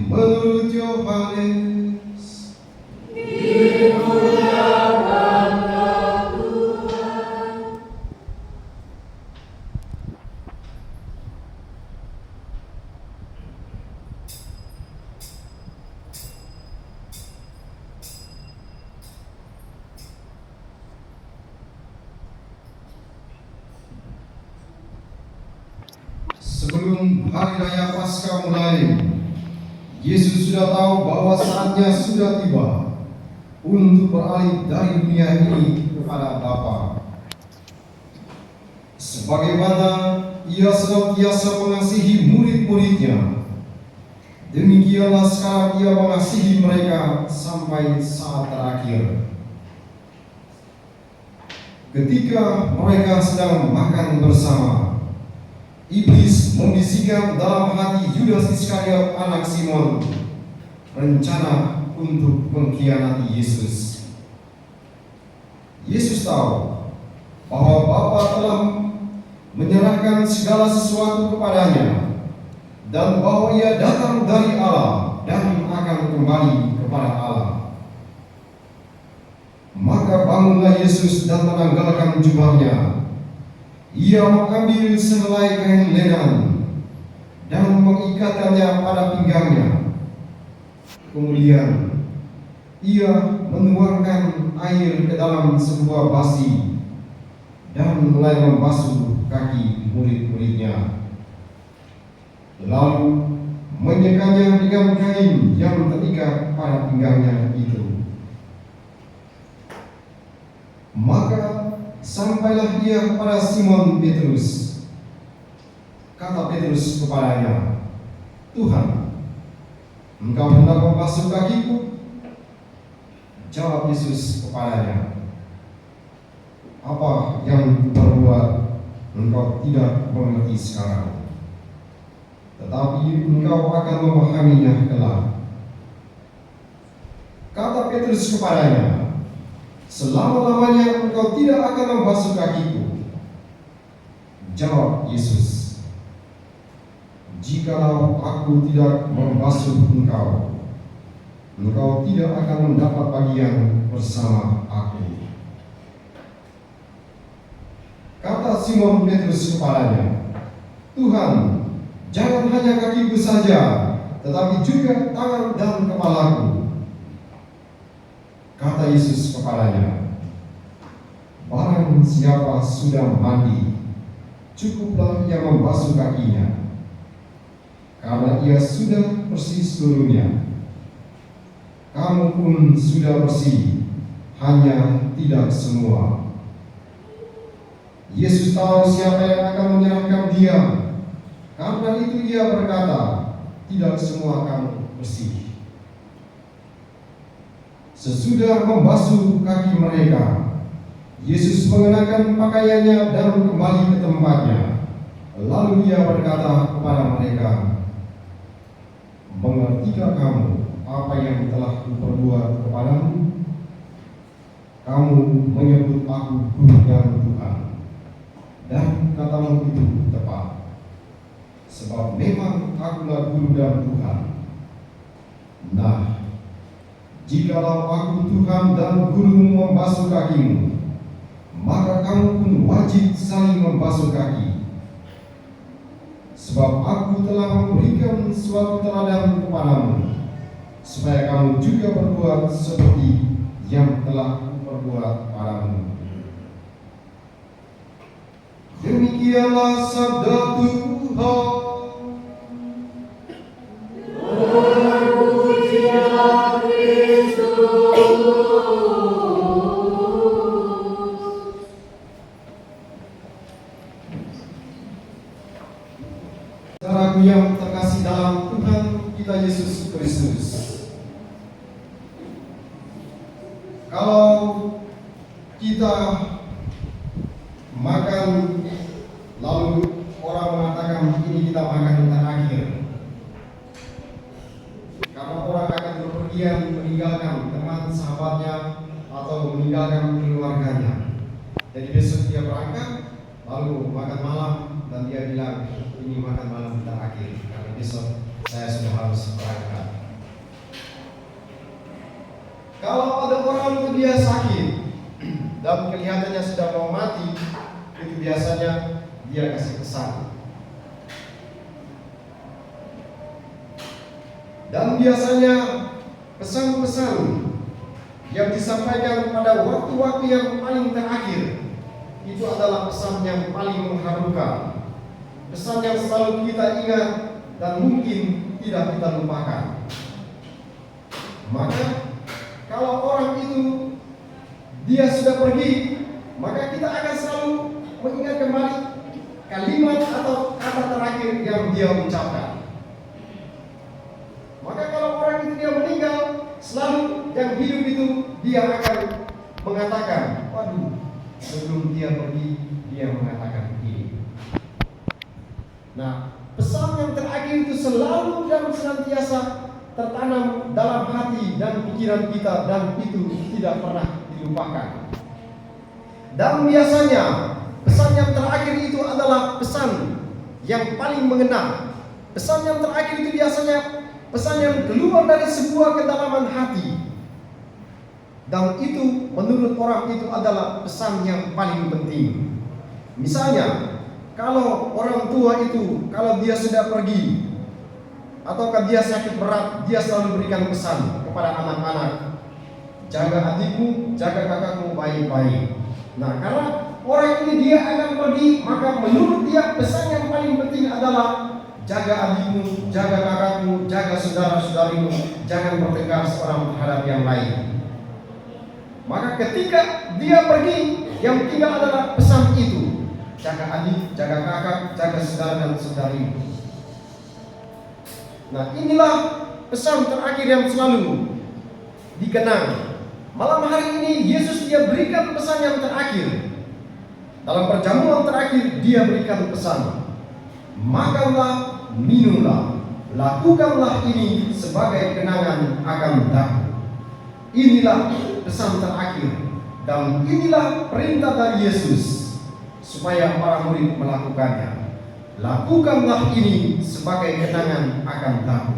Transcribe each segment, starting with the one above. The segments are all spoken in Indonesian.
menurut Yohanes. Dimuliakanlah Tuhan. Sebelum hari raya Paskah mulai, Yesus sudah tahu bahwa saatnya sudah tiba untuk beralih dari dunia ini kepada Bapa. Sebagaimana Ia senantiasa mengasihi murid-muridnya, demikianlah sekarang Ia mengasihi mereka sampai saat terakhir. Ketika mereka sedang makan bersama, iblis membisikkan dalam hati Yudas Iskariot anak Simon rencana untuk mengkhianati Yesus. Yesus tahu bahwa Bapa telah menyerahkan segala sesuatu kepadanya dan bahwa Ia datang dari Allah dan akan kembali kepada Allah. Maka bangunlah Yesus dan menanggalkan jubahnya. Ia mengambil sehelai kain lenan dan mengikatkannya pada pinggangnya. Kemudian Ia menuangkan air ke dalam sebuah basi dan mulai membasuh kaki murid-muridnya. Lalu menyekanya dengan kain yang terikat pada pinggangnya itu. Maka sampailah Ia kepada Simon Petrus. Kata Petrus kepadanya, "Tuhan, Engkau hendak membasuh kakiku?" Jawab Yesus kepadanya, "Apa yang kuperbuat engkau tidak mengerti sekarang, tetapi engkau akan memahaminya kelak." Kata Petrus kepadanya, "Selama-lamanya engkau tidak akan membasuh kakiku." Jawab Yesus, "Jikalau aku tidak membasuh engkau, engkau tidak akan mendapat bagian bersama aku." Kata Simon Petrus kepadanya, "Tuhan, jangan hanya kakiku saja, tetapi juga tangan dan kepalaku." Kata Yesus kepadanya, "Barang siapa sudah mandi, cukuplah ia membasuh kakinya, karena ia sudah bersih seluruhnya. Kamu pun sudah bersih, hanya tidak semua." Yesus tahu siapa yang akan menyerahkan Dia. Karena itu Ia berkata, "Tidak semua kamu bersih." Sesudah membasuh kaki mereka, Yesus mengenakan pakaiannya dan kembali ke tempatnya. Lalu Ia berkata kepada mereka, "Mengertikah kamu apa yang telah kuperbuat kepadamu? Kamu menyebut aku Guru dan Tuhan, dan katamu itu tepat, sebab memang akulah Guru dan Tuhan. Nah, jikalau aku Tuhan dan Gurumu membasuh kakimu, maka kamu pun wajib saling membasuh kaki. Sebab aku telah memberikan suatu teladan kepadamu, supaya kamu juga berbuat seperti yang telah kuperbuat padamu." Demikianlah sabda Tuhan. Terpujilah Kristus. Saudaraku yang terkasih dalam Tuhan kita Yesus Kristus, kalau kita makan lalu orang mengatakan ini kita makan terakhir, karena orang akan berpergian meninggalkan teman sahabatnya atau meninggalkan keluarganya. Jadi besok dia berangkat lalu makan malam dan dia bilang ini makan malam terakhir karena besok saya sudah harus berangkat. dia sakit dan kelihatannya sudah mau mati, itu biasanya dia kasih pesan. Dan biasanya pesan-pesan yang disampaikan pada waktu-waktu yang paling terakhir itu adalah pesan yang paling mengharukan, pesan yang selalu kita ingat dan mungkin tidak kita lupakan. Maka kalau orang itu dia sudah pergi, maka kita akan selalu mengingat kembali kalimat atau kata terakhir yang dia ucapkan. Maka kalau orang itu dia meninggal, selalu yang hidup itu dia akan mengatakan, waduh, sebelum dia pergi dia mengatakan ini. Nah, pesan yang terakhir itu selalu dan senantiasa tertanam dalam hati dan pikiran kita, dan itu tidak pernah dilupakan. Dan biasanya pesan yang terakhir itu adalah pesan yang paling mengena. Pesan yang terakhir itu biasanya pesan yang keluar dari sebuah kedalaman hati, dan itu menurut orang itu adalah pesan yang paling penting. Misalnya, kalau orang tua itu, kalau dia sudah pergi ataukah dia sakit berat, dia selalu berikan pesan kepada anak-anak, jaga adikmu, jaga kakakmu baik-baik. Nah, karena orang ini dia akan pergi, maka menurut dia pesan yang paling penting adalah jaga adikmu, jaga kakakmu, jaga saudara-saudarimu, jangan bertengkar seorang terhadap yang lain. Maka ketika dia pergi, yang tinggal adalah pesan itu, jaga adik, jaga kakak, jaga saudara dan saudarimu. Nah, inilah pesan terakhir yang selalu dikenang. Malam hari ini Yesus dia berikan pesan yang terakhir. Dalam perjamuan terakhir dia berikan pesan, makanlah, minumlah, lakukanlah ini sebagai kenangan akan aku. Inilah pesan terakhir, dan inilah perintah dari Yesus supaya para murid melakukannya. Lakukanlah ini sebagai kenangan akan aku.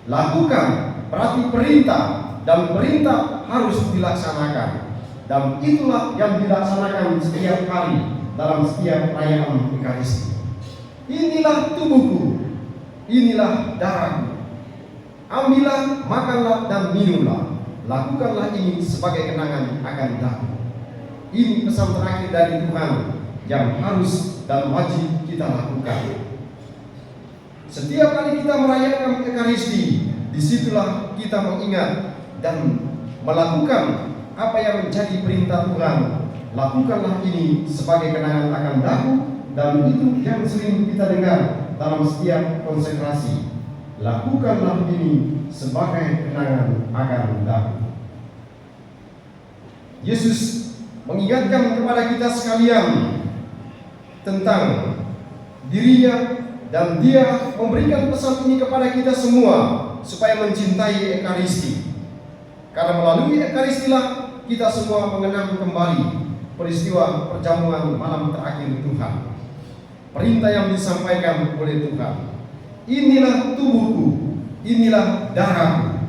Lakukan berarti perintah, dan perintah harus dilaksanakan, dan itulah yang dilaksanakan setiap hari dalam setiap perayaan Ekaristi. Inilah tubuhku, inilah darahku. Ambillah, makanlah dan minumlah. Lakukanlah ini sebagai kenangan akan aku. Ini pesan terakhir dari Tuhan yang harus dan wajib kita lakukan. Setiap kali kita merayakan Ekaristi, disitulah kita mengingat dan melakukan apa yang menjadi perintah Tuhan. Lakukanlah ini sebagai kenangan akan aku, dan itu yang sering kita dengar dalam setiap konsekrasi. Lakukanlah ini sebagai kenangan akan aku. Yesus mengingatkan kepada kita sekalian tentang dirinya, dan dia memberikan pesan ini kepada kita semua supaya mencintai Ekaristi. Karena melalui Ekaristilah kita semua mengenang kembali peristiwa perjamuan malam terakhir Tuhan. Perintah yang disampaikan oleh Tuhan, inilah tubuhku, inilah darahku.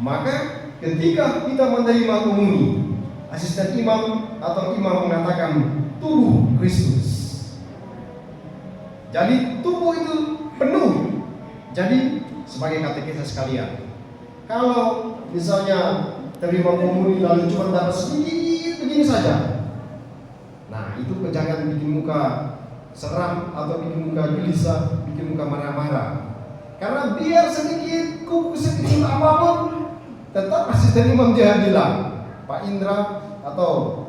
Maka ketika kita menerima komuni, asisten imam atau imam mengatakan tubuh Kristus. Jadi tubuh itu penuh. Jadi sebagai katekisa sekalian, kalau misalnya terima komuni lalu cuma dapat sedikit begini saja, nah itu jangan bikin muka seram atau bikin muka gelisah, bikin muka marah-marah. Karena biar sedikit kuku sekecil apapun, tetap asisten imam dia bilang, Pak Indra atau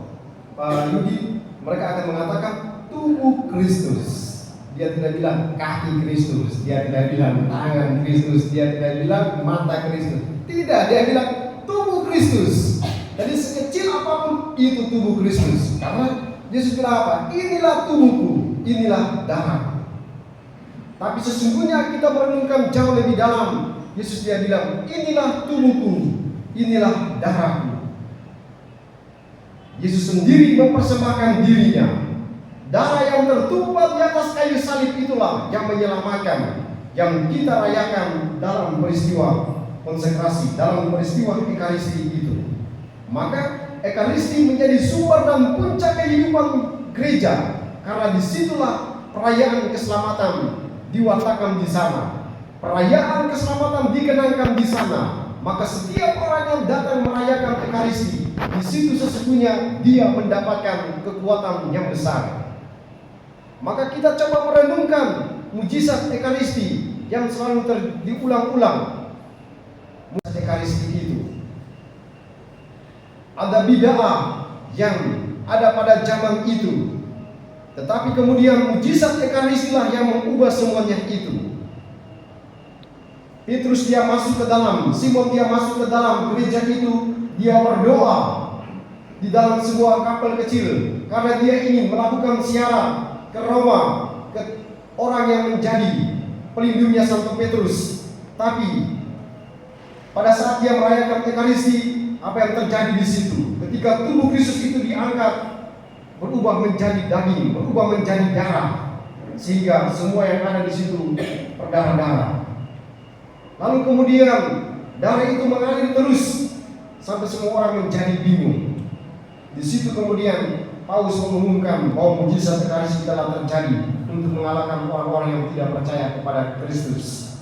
Pak Yudi, mereka akan mengatakan tubuh Kristus. Dia tidak bilang kaki Kristus, dia tidak bilang tangan Kristus, dia tidak bilang mata Kristus. Tidak, dia bilang tubuh Kristus. Jadi sekecil apapun itu tubuh Kristus. Karena Yesus bilang apa? Inilah tubuhku, inilah darahku. Tapi sesungguhnya kita merenungkan jauh lebih dalam. Yesus dia bilang, inilah tubuhku, inilah darahku. Yesus sendiri mempersembahkan dirinya. Darah yang tertumpah di atas kayu salib itulah yang menyelamatkan, yang kita rayakan dalam peristiwa konsekrasi, dalam peristiwa Ekaristi itu. Maka Ekaristi menjadi sumber dan puncak kehidupan gereja, karena disitulah perayaan keselamatan diwatakan di sana. Perayaan keselamatan dikenangkan di sana. Maka setiap orang yang datang merayakan Ekaristi, di situ sesungguhnya dia mendapatkan kekuatan yang besar. Maka kita coba merenungkan mujizat Ekaristi yang selalu diulang-ulang. Mujizat Ekaristi itu ada bid'ah yang ada pada zaman itu, tetapi kemudian mujizat Ekaristi lah yang mengubah semuanya itu. Petrus dia masuk ke dalam, Simon dia masuk ke dalam gereja itu, dia berdoa di dalam sebuah kapal kecil karena dia ingin melakukan siaran ke Roma, ke orang yang menjadi pelindungnya Santo Petrus. Tapi pada saat dia merayakan Ekaristi, apa yang terjadi di situ? Ketika tubuh Kristus itu diangkat, berubah menjadi daging, berubah menjadi darah, sehingga semua yang ada di situ berdarah-darah. Lalu kemudian darah itu mengalir terus sampai semua orang menjadi bingung. Di situ kemudian Paulus mengumumkan bahwa mujizat Ekaristi telah terjadi untuk mengalahkan orang-orang yang tidak percaya kepada Kristus.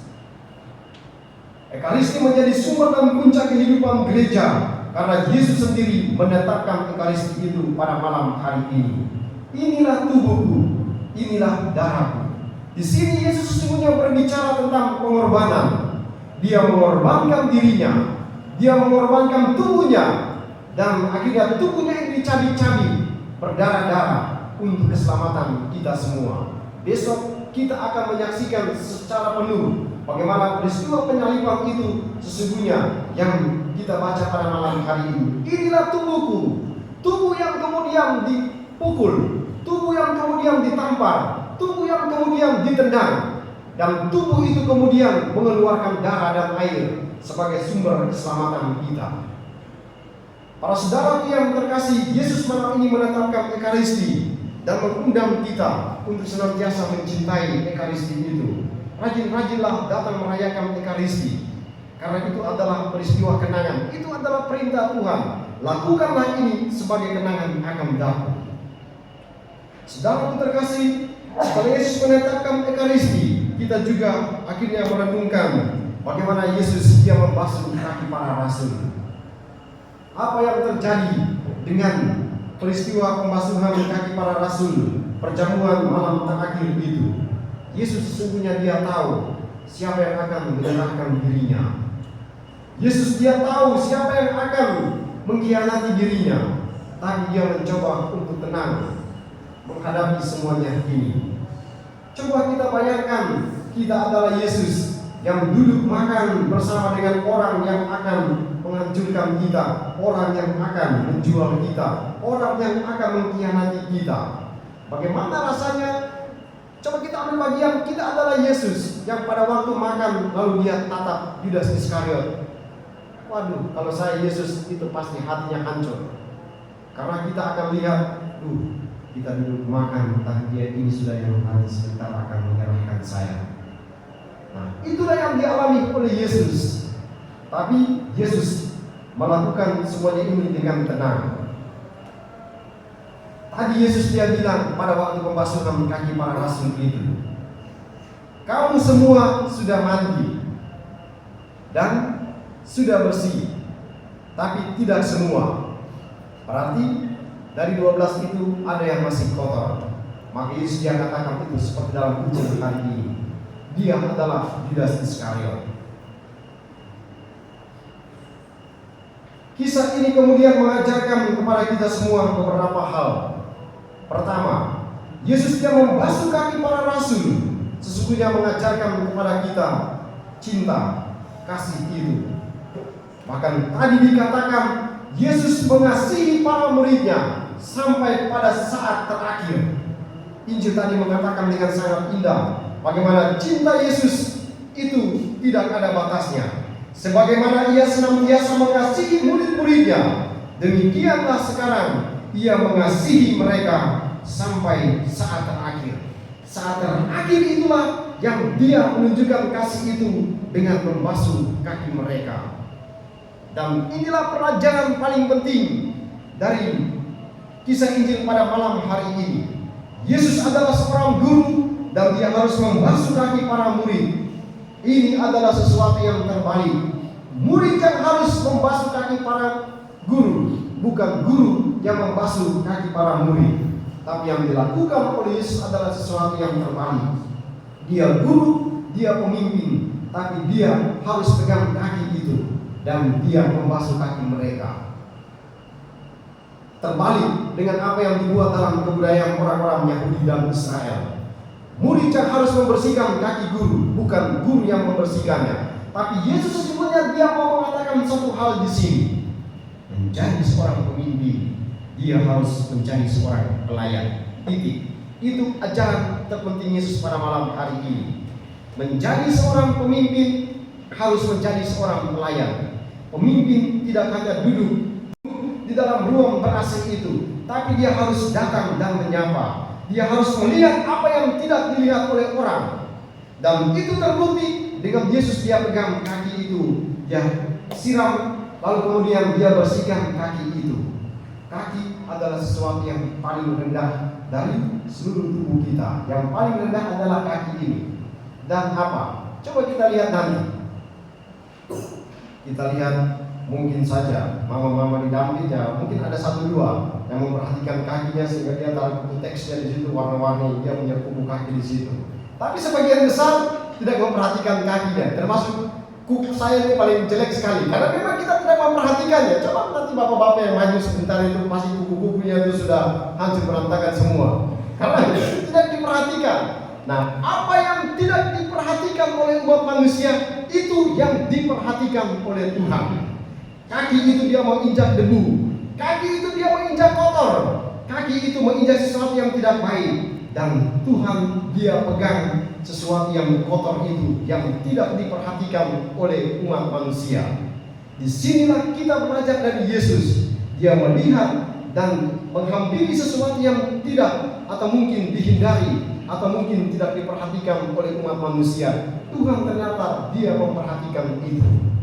Ekaristi menjadi sumber dan puncak kehidupan gereja karena Yesus sendiri menetapkan Ekaristi itu pada malam hari ini. Inilah tubuhku, inilah darahku. Di sini Yesus sesungguhnya berbicara tentang pengorbanan. Dia mengorbankan dirinya, dia mengorbankan tubuhnya, dan akhirnya tubuhnya yang dicabik-cabik, berdarah-darah untuk keselamatan kita semua. Besok kita akan menyaksikan secara penuh bagaimana peristiwa penyaliban itu sesungguhnya yang kita baca pada malam hari ini. Inilah tubuhku, tubuh yang kemudian dipukul, tubuh yang kemudian ditampar, tubuh yang kemudian ditendang, dan tubuh itu kemudian mengeluarkan darah dan air sebagai sumber keselamatan kita. Para saudara yang terkasih, Yesus malam ini menetapkan Ekaristi dan mengundang kita untuk senantiasa mencintai Ekaristi itu. Rajin-rajinlah datang merayakan Ekaristi, karena itu adalah peristiwa kenangan, itu adalah perintah Tuhan. Lakukanlah ini sebagai kenangan akan datang. Saudara terkasih, setelah Yesus menetapkan Ekaristi, kita juga akhirnya merenungkan bagaimana Yesus dia membasuh kaki para rasul. Apa yang terjadi dengan peristiwa pembasuhan kaki para rasul, perjamuan malam terakhir itu? Yesus sesungguhnya dia tahu siapa yang akan menyerahkan dirinya. Yesus dia tahu siapa yang akan mengkhianati dirinya, tapi dia mencoba untuk tenang menghadapi semuanya ini. Coba kita bayangkan, kita adalah Yesus yang duduk makan bersama dengan orang yang akan menghancurkan kita, orang yang akan menjual kita, orang yang akan mengkhianati kita. Bagaimana rasanya? Coba kita ambil bagian, kita adalah Yesus yang pada waktu makan lalu dia tatap Yudas Iskariot. Waduh, kalau saya Yesus itu pasti hatinya hancur. Karena kita akan lihat, kita duduk makan, entah dia ini sudah yang nanti sebentar akan menyerahkan saya. Nah, itulah yang dialami oleh Yesus. Tapi Yesus melakukan semuanya ini dengan tenang. Tadi Yesus dia bilang pada waktu pembasuhan kaki para rasul itu, kamu semua sudah mandi dan sudah bersih, tapi tidak semua. Berarti dari 12 itu ada yang masih kotor. Maka Yesus dia katakan itu seperti dalam Injil hari ini, dia adalah Yudas Iskariot. Kisah ini kemudian mengajarkan kepada kita semua beberapa hal. Pertama, Yesus dia membasuh kaki para rasul, sesungguhnya mengajarkan kepada kita cinta, kasih itu. Bahkan tadi dikatakan Yesus mengasihi para muridnya sampai pada saat terakhir. Injil tadi mengatakan dengan sangat indah bagaimana cinta Yesus itu tidak ada batasnya. Sebagaimana ia senantiasa mengasihi murid-muridnya, demikianlah sekarang ia mengasihi mereka sampai saat terakhir. Saat terakhir itulah yang dia menunjukkan kasih itu dengan membasuh kaki mereka. Dan inilah pelajaran paling penting dari kisah Injil pada malam hari ini. Yesus adalah seorang guru dan dia harus membasuh kaki para murid. Ini adalah sesuatu yang terbalik. Murid yang harus membasuh kaki para guru, bukan guru yang membasuh kaki para murid. Tapi yang dilakukan oleh Yesus adalah sesuatu yang terbalik. Dia guru, dia pemimpin, tapi dia harus pegang kaki itu dan dia membasuh kaki mereka. Terbalik dengan apa yang dibuat dalam kebudayaan orang-orang Yahudi dan Israel. Murid yang harus membersihkan kaki guru, bukan guru yang membersihkannya. Tapi Yesus sesungguhnya dia mau mengatakan satu hal di sini. Menjadi seorang pemimpin, dia harus menjadi seorang pelayan. Titik. Itu ajaran terpenting Yesus pada malam hari ini. Menjadi seorang pemimpin harus menjadi seorang pelayan. Pemimpin tidak hanya duduk di dalam ruang ber-AC itu, tapi dia harus datang dan menyapa. Dia harus melihat apa yang tidak dilihat oleh orang. Dan itu terbukti dengan Yesus. Dia pegang kaki itu, dia siram, lalu kemudian dia bersihkan kaki itu. Kaki adalah sesuatu yang paling rendah dari seluruh tubuh kita. Yang paling rendah adalah kaki ini. Dan apa? Coba kita lihat nanti. Kita lihat mungkin saja mama-mama di dalam gereja mungkin ada 1-2 yang memperhatikan kakinya sehingga dia taruh buku teksnya di situ warna-warni, dia punya kuku kaki di situ. Tapi sebagian besar tidak memperhatikan kakinya, termasuk kuku saya ini paling jelek sekali karena memang kita tidak memperhatikannya. Coba nanti bapak-bapak yang maju sebentar itu pasti kuku-kukunya itu sudah hancur berantakan semua karena itu tidak diperhatikan. Nah, apa yang tidak diperhatikan oleh umat manusia itu yang diperhatikan oleh Tuhan. Kaki itu dia menginjak debu, kaki itu dia menginjak kotor, kaki itu menginjak sesuatu yang tidak baik. Dan Tuhan dia pegang sesuatu yang kotor itu yang tidak diperhatikan oleh umat manusia. Disinilah kita belajar dari Yesus. Dia melihat dan menghampiri sesuatu yang tidak atau mungkin dihindari atau mungkin tidak diperhatikan oleh umat manusia. Tuhan ternyata dia memperhatikan itu.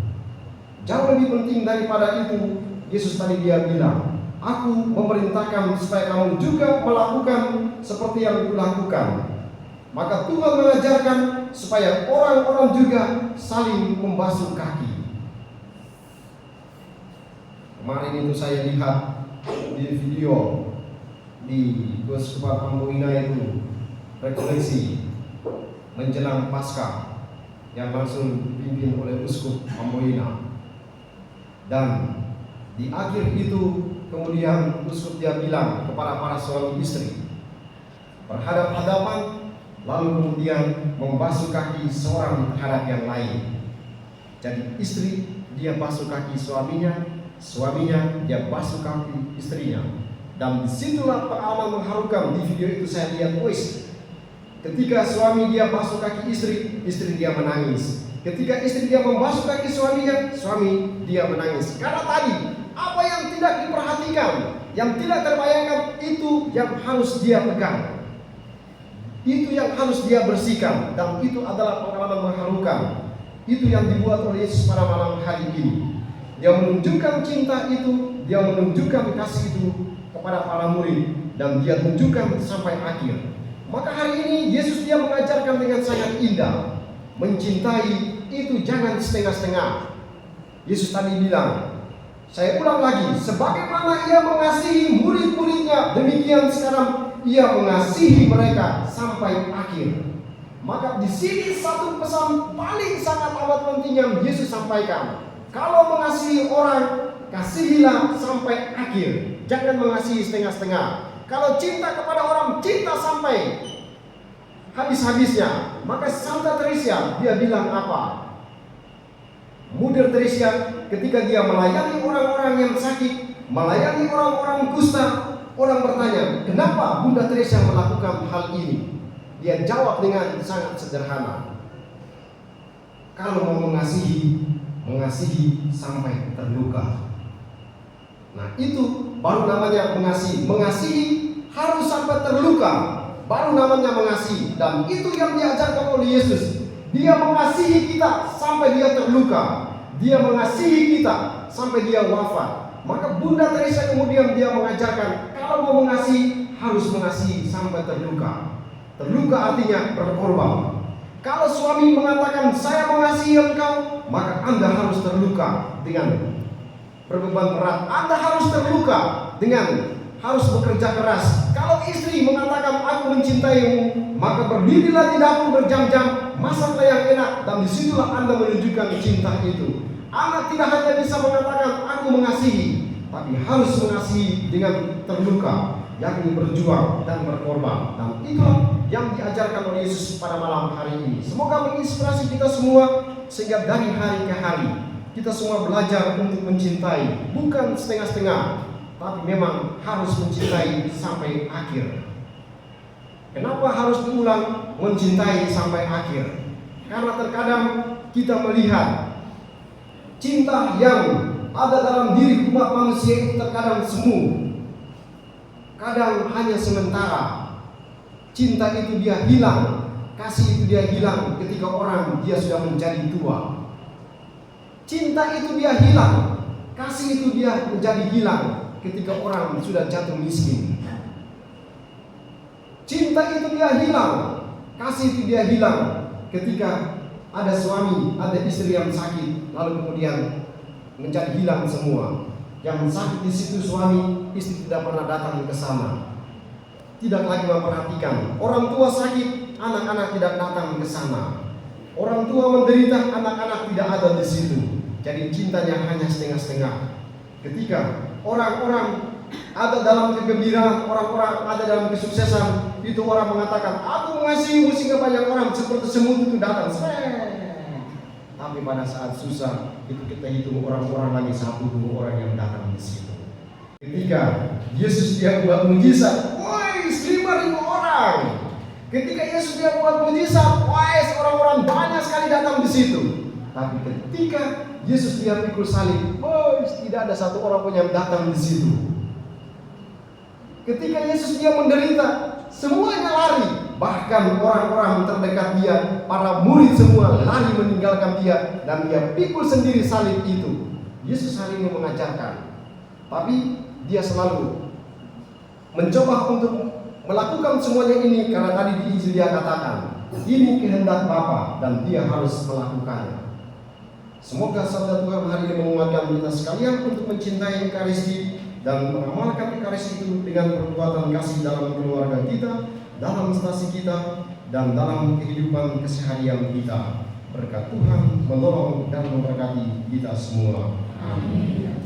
Jauh lebih penting daripada itu, Yesus tadi dia bilang, aku memerintahkan supaya kamu juga melakukan seperti yang kulakukan. Maka Tuhan mengajarkan supaya orang-orang juga saling membasuh kaki. Kemarin itu saya lihat di video di Keuskupan Amboina itu rekoleksi menjelang Paskah yang langsung dipimpin oleh Uskup Amboina. Dan di akhir itu kemudian uskup dia bilang kepada para suami istri berhadap-hadapan, lalu kemudian membasuh kaki seorang terhadap yang lain. Jadi istri dia basuh kaki suaminya, suaminya dia basuh kaki istrinya. Dan disitulah pengalaman mengharukan di video itu saya lihat, ketika suami dia basuh kaki istri, istri dia menangis. Ketika istri dia membasuh kaki suaminya, suami dia menangis. Karena tadi apa yang tidak diperhatikan, yang tidak terbayangkan, itu yang harus dia pegang, itu yang harus dia bersihkan. Dan itu adalah pengalaman mengharukan. Itu yang dibuat oleh Yesus pada malam hari ini. Dia menunjukkan cinta itu, dia menunjukkan kasih itu kepada para murid, dan dia tunjukkan sampai akhir. Maka hari ini Yesus dia mengajarkan dengan sangat indah. Mencintai itu jangan setengah-setengah. Yesus tadi bilang, saya ulang lagi, sebagaimana ia mengasihi murid-muridnya, demikian sekarang ia mengasihi mereka sampai akhir. Maka di sini satu pesan paling sangat amat penting yang Yesus sampaikan. Kalau mengasihi orang, kasihilah sampai akhir. Jangan mengasihi setengah-setengah. Kalau cinta kepada orang, cinta sampai habis-habisnya. Maka Santa Teresa dia bilang apa? Mudir Teresa ketika dia melayani orang-orang yang sakit, melayani orang-orang kusta, orang bertanya, kenapa Bunda Teresa melakukan hal ini? Dia jawab dengan sangat sederhana, kalau mau mengasihi, mengasihi sampai terluka. Nah itu baru namanya mengasihi. Mengasihi harus sampai terluka, baru namanya mengasihi. Dan itu yang diajarkan oleh Yesus. Dia mengasihi kita sampai dia terluka. Dia mengasihi kita sampai dia wafat. Maka Bunda Teresa kemudian dia mengajarkan, kalau mau mengasihi harus mengasihi sampai terluka. Terluka artinya berkorban. Kalau suami mengatakan saya mengasihi engkau, maka Anda harus terluka dengan berbeban berat. Anda harus terluka dengan harus bekerja keras. Kalau istri mengatakan aku mencintaimu, maka berdirilah di dapur berjam-jam, masaklah yang enak, dan disitulah Anda menunjukkan cinta itu. Anak tidak hanya bisa mengatakan aku mengasihi, tapi harus mengasihi dengan terluka, yakni berjuang dan berkorban. Dan itulah yang diajarkan oleh Yesus pada malam hari ini. Semoga menginspirasi kita semua, sehingga dari hari ke hari kita semua belajar untuk mencintai, bukan setengah-setengah, tapi memang harus mencintai sampai akhir. Kenapa harus diulang mencintai sampai akhir? Karena terkadang kita melihat cinta yang ada dalam diri umat manusia itu terkadang semu, kadang hanya sementara. Cinta itu dia hilang, kasih itu dia hilang ketika orang dia sudah menjadi tua. Cinta itu dia hilang, kasih itu dia menjadi hilang ketika orang sudah jatuh miskin. Cinta itu dia hilang, kasih itu dia hilang ketika ada suami, ada istri yang sakit, lalu kemudian menjadi hilang semua. Yang sakit di situ suami, istri tidak pernah datang ke sana, tidak lagi memperhatikan. Orang tua sakit, anak-anak tidak datang ke sana. Orang tua menderita, anak-anak tidak ada di situ. Jadi cintanya hanya setengah-setengah. Ketika orang-orang ada dalam kegembiraan, orang-orang ada dalam kesuksesan, itu orang mengatakan, aku mengasihimu, sehingga banyak orang seperti semut itu datang. Tapi pada saat susah, itu kita hitung orang-orang lagi 1-2 orang yang datang di situ. Ketika Yesus dia buat mujizat, woi 5.000 orang. Ketika Yesus dia buat mujizat, woi orang-orang banyak sekali datang di situ. Tapi ketika Yesus dia pikul salib, woi tidak ada satu orang pun yang datang di situ. Ketika Yesus dia menderita, semuanya lari. Bahkan orang-orang terdekat dia, para murid semua lari meninggalkan dia, dan dia pikul sendiri salib itu. Yesus hari ini mengajarkan, tapi dia selalu mencoba untuk melakukan semuanya ini karena tadi di Injil dia katakan, ini kehendak Bapa dan dia harus melakukannya. Semoga sabda Tuhan hari ini menguatkan kita sekalian untuk mencintai Ekaristi dan mengamalkan Ekaristi itu dengan perbuatan kasih dalam keluarga kita, dalam stasi kita, dan dalam kehidupan keseharian kita. Berkat Tuhan menolong dan memberkati kita semua. Amin.